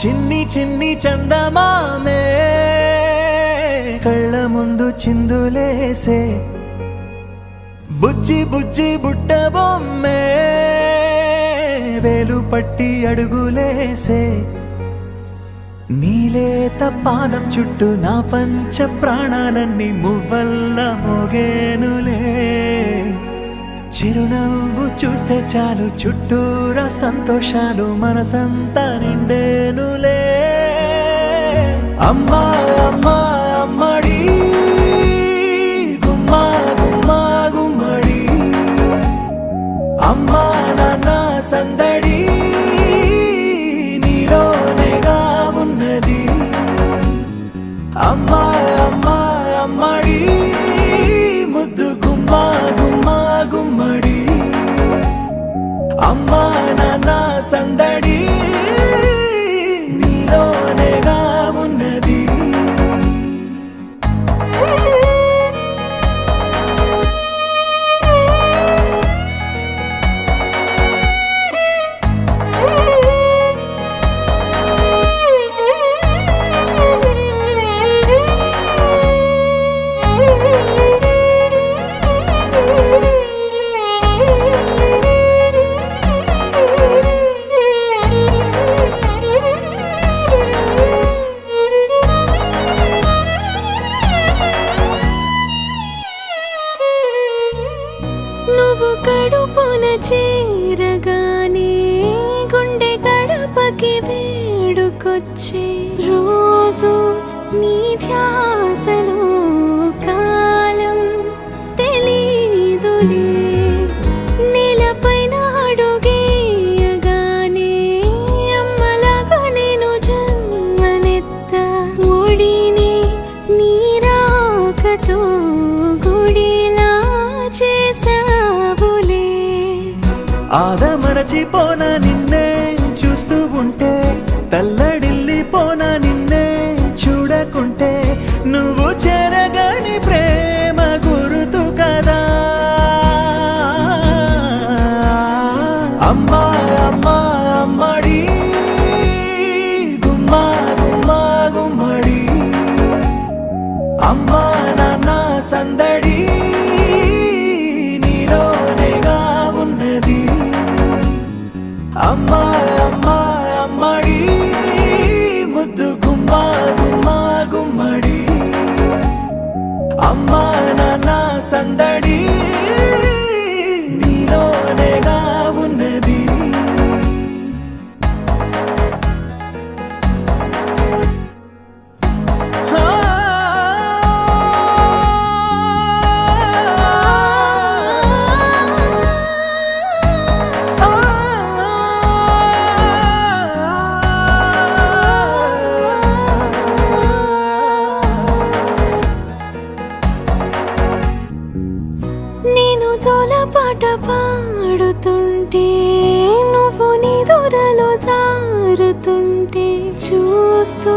చిన్ని చిన్ని చందమామే కళ్ళ ముందు చిందులేసే బుజ్జి బుజ్జి బుట్ట బొమ్మే వేలు పట్టి అడుగులేసే నీలేత పానం చుట్టూ నా పంచ ప్రాణాలన్నీ మువ్వల్ల మోగేనులే చిరునవ్వు చూస్తే చాలు చుట్టూరా సంతోషాలు మనసంతా నిండేనులే అమ్మా అమ్మా అమ్మడి గుమ్మా గుమ్మా గుమ్మడి అమ్మా నాన్న సందడి నీలోనేగా ఉన్నది అమ్మా అమ్మా అమ్మడి ముద్దు గుమ్మా గుమ్మా గుమ్మడి అమ్మా నాన్న సందడి నీలోనేగా ఉన్నది నువ్వు కడుపున చేరగానే గుండె గడపకి వేడుకొచ్చే రోజు నీ ధ్యాసలో కాలం తెలీదులే నేలపైన అడుగేయగానే అమ్మలాగా నేను జన్మనెత్త ఒడిని నీ రాకతో గుడిలా చేసావులే ఆదమరచిపోనా నిన్నే చూస్తూ ఉంటే తల్లడిల్లిపోనా నిన్నే చూడకుంటే నువ్వు చెరగని ప్రేమ గురుతు కదా అమ్మా అమ్మా అమ్మడి గుమ్మా గుమ్మా గుమ్మడి అమ్మా నాన్న సందడి నీలోనేగా ఉన్నది అమ్మా అమ్మా అమ్మడి ముద్దు గుమ్మా గుమ్మా గుమ్మడి అమ్మా నాన్న సందడి నీలోనేగా ఉన్నది నేను జోలపాట పాడుతుంటే నువ్వు నిదురలో జారుతుంటే చూస్తూ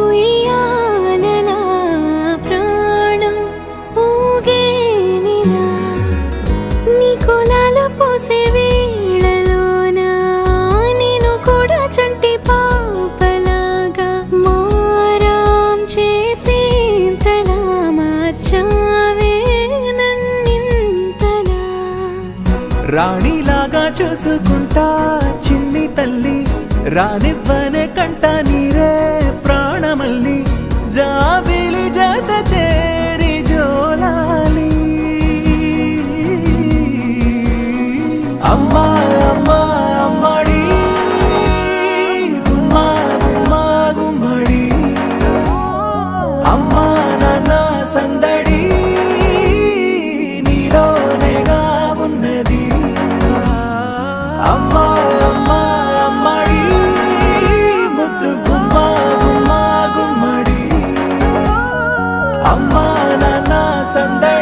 ఉయ్యాలలా ప్రాణం ఊగేనిలా నీ కులాల పోసే వేళలోన నేను కూడా చంటి పాపలాగా మారాం చేసేంతలా మార్చావే రాణిలాగా చూసుకుంటా చిన్ని తల్లి రానివ్వనే కంట నీరే ప్రాణమల్లి జాబిలి జత చేరి జోలాలి అమ్మా అమ్మా అమ్మడి గుమ్మా గుమ్మా గుమ్మడి అమ్మా నాన్న సందడి నీలోనేగా ఉన్నది అమ్మా అమ్మా అమ్మడి ముద్దు గుమ్మా గుమ్మా గుమ్మడి అమ్మా నాన్న సందడి